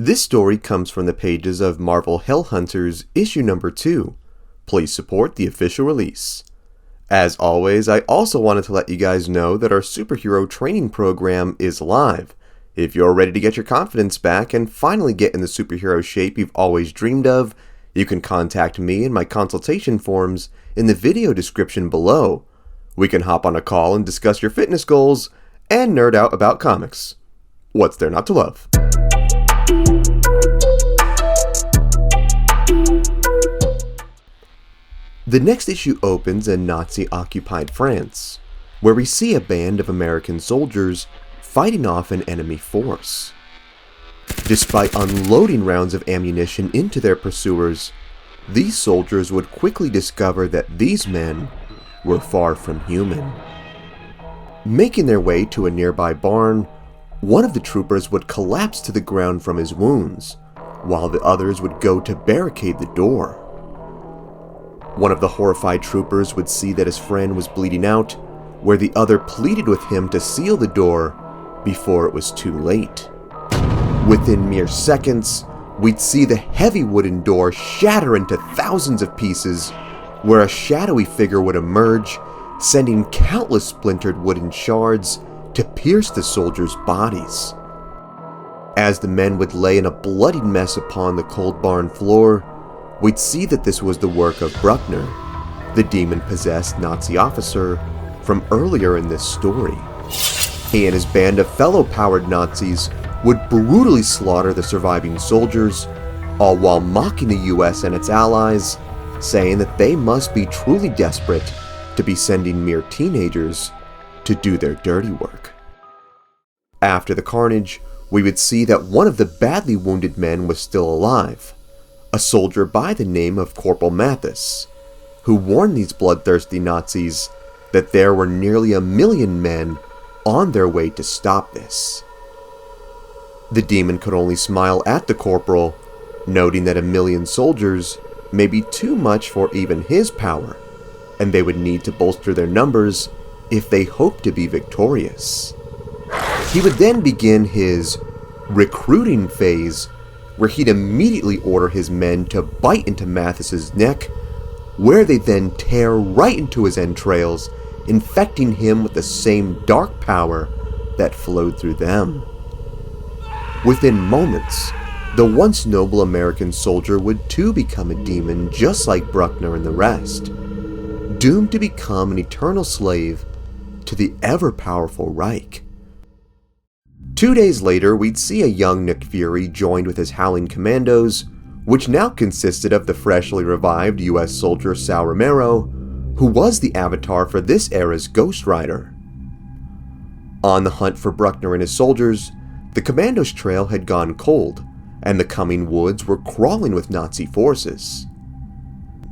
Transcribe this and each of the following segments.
This story comes from the pages of Marvel Hellhunters Issue number 2. Please support the official release. As always, I also wanted to let you guys know that our superhero training program is live. If you're ready to get your confidence back and finally get in the superhero shape you've always dreamed of, you can contact me in my consultation forms in the video description below. We can hop on a call and discuss your fitness goals and nerd out about comics. What's there not to love? The next issue opens in Nazi-occupied France, where we see a band of American soldiers fighting off an enemy force. Despite unloading rounds of ammunition into their pursuers, these soldiers would quickly discover that these men were far from human. Making their way to a nearby barn, one of the troopers would collapse to the ground from his wounds, while the others would go to barricade the door. One of the horrified troopers would see that his friend was bleeding out, where the other pleaded with him to seal the door before it was too late. Within mere seconds, we'd see the heavy wooden door shatter into thousands of pieces, where a shadowy figure would emerge, sending countless splintered wooden shards to pierce the soldiers' bodies. As the men would lay in a bloody mess upon the cold barn floor, we'd see that this was the work of Bruckner, the demon-possessed Nazi officer from earlier in this story. He and his band of fellow-powered Nazis would brutally slaughter the surviving soldiers, all while mocking the US and its allies, saying that they must be truly desperate to be sending mere teenagers to do their dirty work. After the carnage, we would see that one of the badly wounded men was still alive, a soldier by the name of Corporal Mathis, who warned these bloodthirsty Nazis that there were nearly 1 million men on their way to stop this. The demon could only smile at the corporal, noting that 1 million soldiers may be too much for even his power, and they would need to bolster their numbers if they hoped to be victorious. He would then begin his recruiting phase, where he'd immediately order his men to bite into Mathis's neck, where they then tear right into his entrails, infecting him with the same dark power that flowed through them. Within moments, the once noble American soldier would too become a demon just like Bruckner and the rest, doomed to become an eternal slave to the ever-powerful Reich. 2 days later, we'd see a young Nick Fury joined with his Howling Commandos, which now consisted of the freshly revived US soldier Sal Romero, who was the avatar for this era's Ghost Rider. On the hunt for Bruckner and his soldiers, the Commandos' trail had gone cold, and the coming woods were crawling with Nazi forces.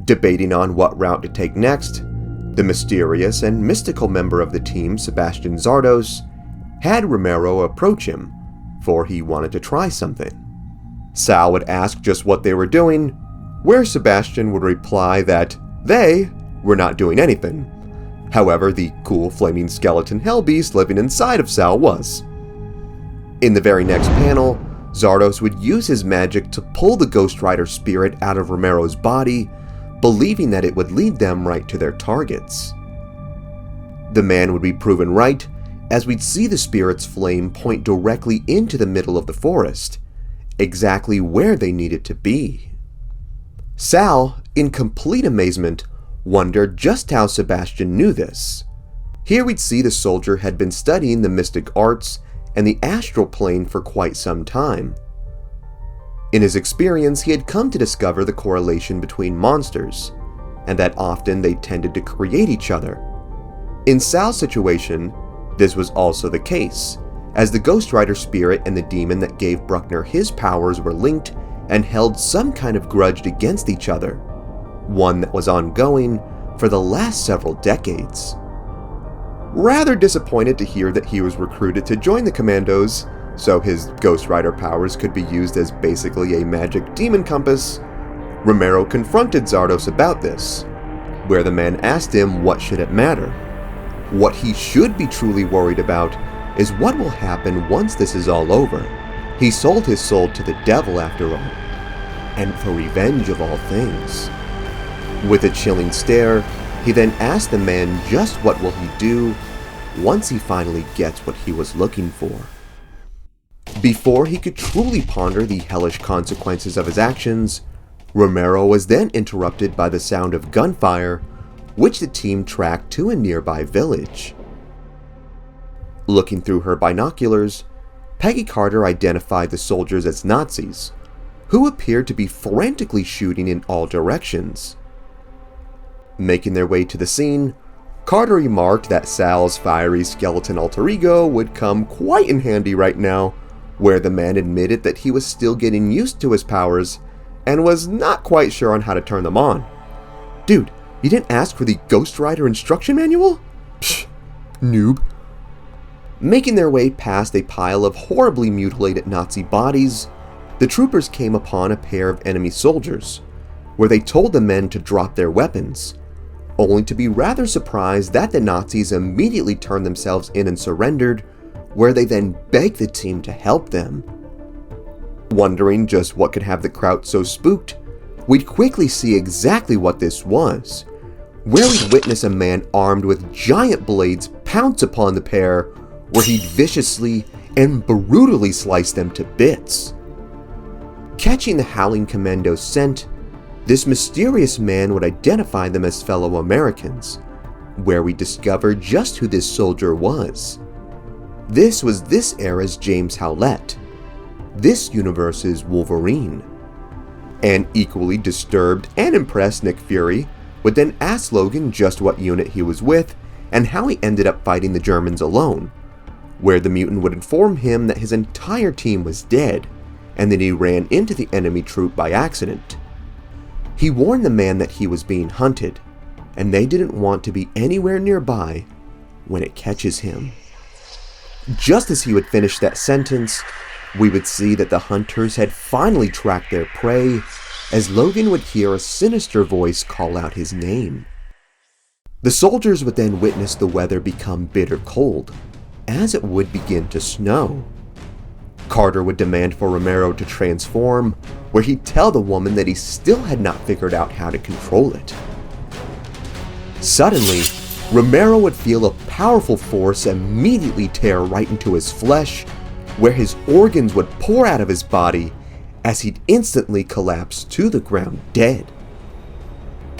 Debating on what route to take next, the mysterious and mystical member of the team, Sebastian Zardos, had Romero approach him, for he wanted to try something. Sal would ask just what they were doing, where Sebastian would reply that they were not doing anything. However, the cool flaming skeleton hellbeast living inside of Sal was. In the very next panel, Zardos would use his magic to pull the Ghost Rider spirit out of Romero's body, believing that it would lead them right to their targets. The man would be proven right, as we'd see the spirit's flame point directly into the middle of the forest, exactly where they needed to be. Sal, in complete amazement, wondered just how Sebastian knew this. Here we'd see the soldier had been studying the mystic arts and the astral plane for quite some time. In his experience, he had come to discover the correlation between monsters, and that often they tended to create each other. In Sal's situation, this was also the case, as the Ghost Rider spirit and the demon that gave Bruckner his powers were linked and held some kind of grudge against each other, one that was ongoing for the last several decades. Rather disappointed to hear that he was recruited to join the Commandos, so his Ghost Rider powers could be used as basically a magic demon compass, Romero confronted Zardos about this, where the man asked him what should it matter. What he should be truly worried about is what will happen once this is all over. He sold his soul to the devil after all, and for revenge of all things. With a chilling stare, he then asked the man just what will he do once he finally gets what he was looking for. Before he could truly ponder the hellish consequences of his actions, Romero was then interrupted by the sound of gunfire, which the team tracked to a nearby village. Looking through her binoculars, Peggy Carter identified the soldiers as Nazis, who appeared to be frantically shooting in all directions. Making their way to the scene, Carter remarked that Sal's fiery skeleton alter ego would come quite in handy right now, where the man admitted that he was still getting used to his powers and was not quite sure on how to turn them on. Dude, you didn't ask for the Ghost Rider instruction manual? Psh, noob. Making their way past a pile of horribly mutilated Nazi bodies, the troopers came upon a pair of enemy soldiers, where they told the men to drop their weapons, only to be rather surprised that the Nazis immediately turned themselves in and surrendered, where they then begged the team to help them. Wondering just what could have the crowd so spooked, we'd quickly see exactly what this was, where we'd witness a man armed with giant blades pounce upon the pair, where he'd viciously and brutally slice them to bits. Catching the Howling Commandos' scent, this mysterious man would identify them as fellow Americans, where we discover just who this soldier was. This was this era's James Howlett, this universe's Wolverine. An equally disturbed and impressed Nick Fury would then ask Logan just what unit he was with and how he ended up fighting the Germans alone, where the mutant would inform him that his entire team was dead and that he ran into the enemy troop by accident. He warned the man that he was being hunted, and they didn't want to be anywhere nearby when it catches him. Just as he would finish that sentence, we would see that the hunters had finally tracked their prey, as Logan would hear a sinister voice call out his name. The soldiers would then witness the weather become bitter cold, as it would begin to snow. Carter would demand for Romero to transform, where he'd tell the woman that he still had not figured out how to control it. Suddenly, Romero would feel a powerful force immediately tear right into his flesh, where his organs would pour out of his body as he'd instantly collapse to the ground dead.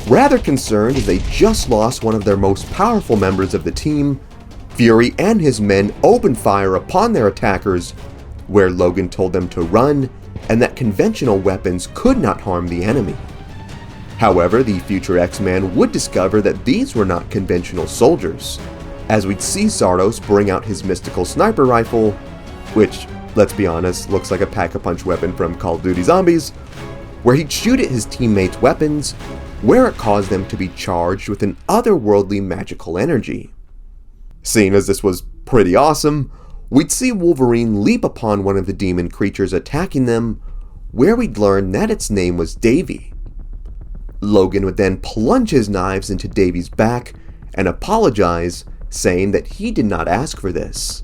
Rather concerned as they just lost one of their most powerful members of the team, Fury and his men opened fire upon their attackers, where Logan told them to run and that conventional weapons could not harm the enemy. However, the future X-Man would discover that these were not conventional soldiers, as we'd see Zardos bring out his mystical sniper rifle, which, let's be honest, looks like a pack-a-punch weapon from Call of Duty Zombies, where he'd shoot at his teammates' weapons, where it caused them to be charged with an otherworldly magical energy. Seeing as this was pretty awesome, we'd see Wolverine leap upon one of the demon creatures attacking them, where we'd learn that its name was Davy. Logan would then plunge his knives into Davy's back and apologize, saying that he did not ask for this.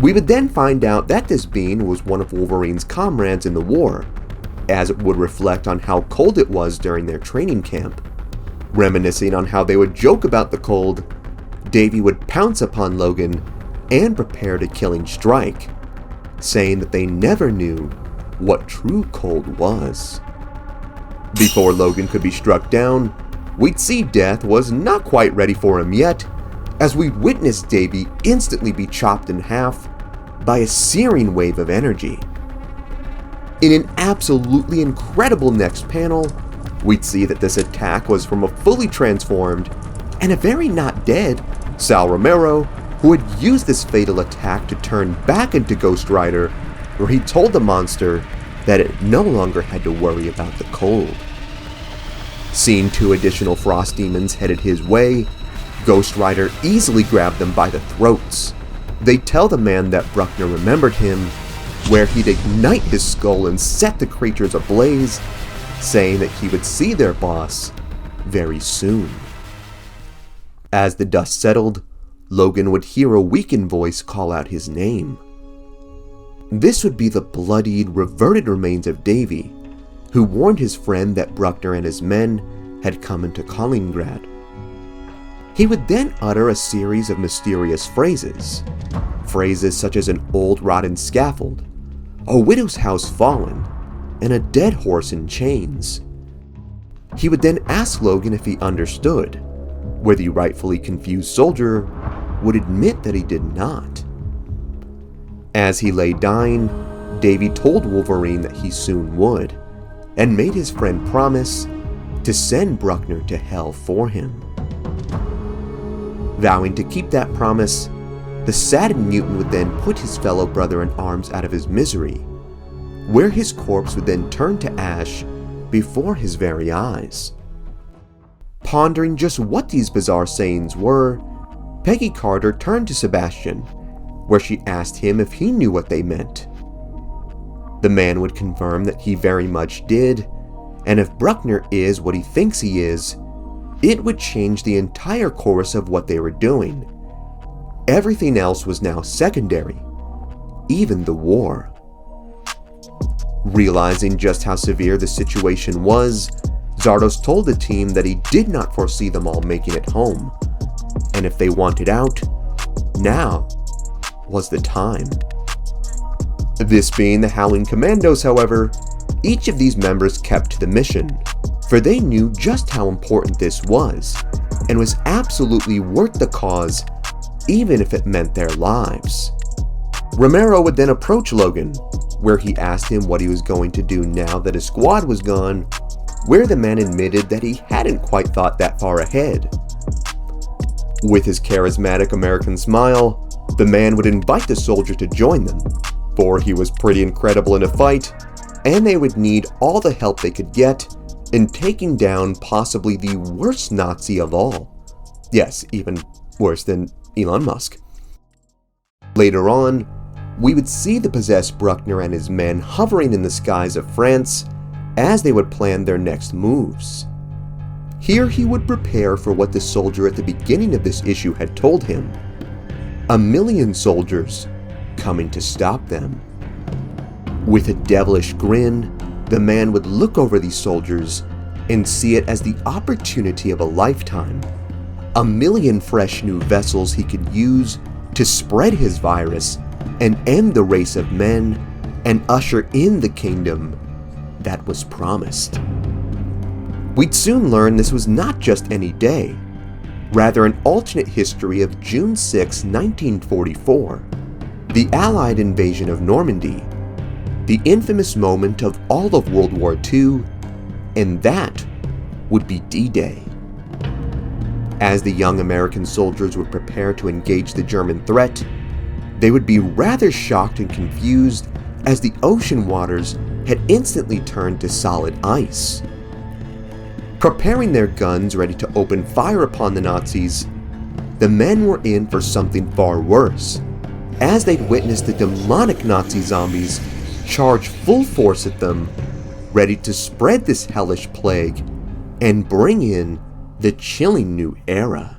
We would then find out that this being was one of Wolverine's comrades in the war, as it would reflect on how cold it was during their training camp. Reminiscing on how they would joke about the cold, Davy would pounce upon Logan and prepare a killing strike, saying that they never knew what true cold was. Before Logan could be struck down, we'd see Death was not quite ready for him yet, as we'd witness Davy instantly be chopped in half by a searing wave of energy. In an absolutely incredible next panel, we'd see that this attack was from a fully transformed and a very not dead Sal Romero, who had used this fatal attack to turn back into Ghost Rider, where he told the monster that it no longer had to worry about the cold. Seeing two additional frost demons headed his way, Ghost Rider easily grabbed them by the throats. They tell the man that Bruckner remembered him, where he'd ignite his skull and set the creatures ablaze, saying that he would see their boss very soon. As the dust settled, Logan would hear a weakened voice call out his name. This would be the bloodied, reverted remains of Davy, who warned his friend that Bruckner and his men had come into Kaliningrad. He would then utter a series of mysterious phrases such as an old rotten scaffold, a widow's house fallen, and a dead horse in chains. He would then ask Logan if he understood, where the rightfully confused soldier would admit that he did not. As he lay dying, Davy told Wolverine that he soon would, and made his friend promise to send Bruckner to hell for him. Vowing to keep that promise, the saddened mutant would then put his fellow brother in arms out of his misery, where his corpse would then turn to ash before his very eyes. Pondering just what these bizarre sayings were, Peggy Carter turned to Sebastian, where she asked him if he knew what they meant. The man would confirm that he very much did, and if Bruckner is what he thinks he is, it would change the entire course of what they were doing. Everything else was now secondary, even the war. Realizing just how severe the situation was, Zardos told the team that he did not foresee them all making it home, and if they wanted out, now was the time. This being the Howling Commandos, however, each of these members kept to the mission, for they knew just how important this was, and was absolutely worth the cause, even if it meant their lives. Romero would then approach Logan, where he asked him what he was going to do now that his squad was gone, where the man admitted that he hadn't quite thought that far ahead. With his charismatic American smile, the man would invite the soldier to join them, for he was pretty incredible in a fight, and they would need all the help they could get in taking down possibly the worst Nazi of all. Yes, even worse than Elon Musk. Later on, we would see the possessed Bruckner and his men hovering in the skies of France as they would plan their next moves. Here he would prepare for what the soldier at the beginning of this issue had told him: 1,000,000 soldiers coming to stop them. With a devilish grin, the man would look over these soldiers and see it as the opportunity of a lifetime. 1,000,000 fresh new vessels he could use to spread his virus and end the race of men and usher in the kingdom that was promised. We'd soon learn this was not just any day, rather an alternate history of June 6, 1944, the Allied invasion of Normandy, the infamous moment of all of World War II, and that would be D-Day. As the young American soldiers would prepare to engage the German threat, they would be rather shocked and confused as the ocean waters had instantly turned to solid ice. Preparing their guns ready to open fire upon the Nazis, the men were in for something far worse, as they'd witnessed the demonic Nazi zombies charge full force at them, ready to spread this hellish plague and bring in the chilling new era.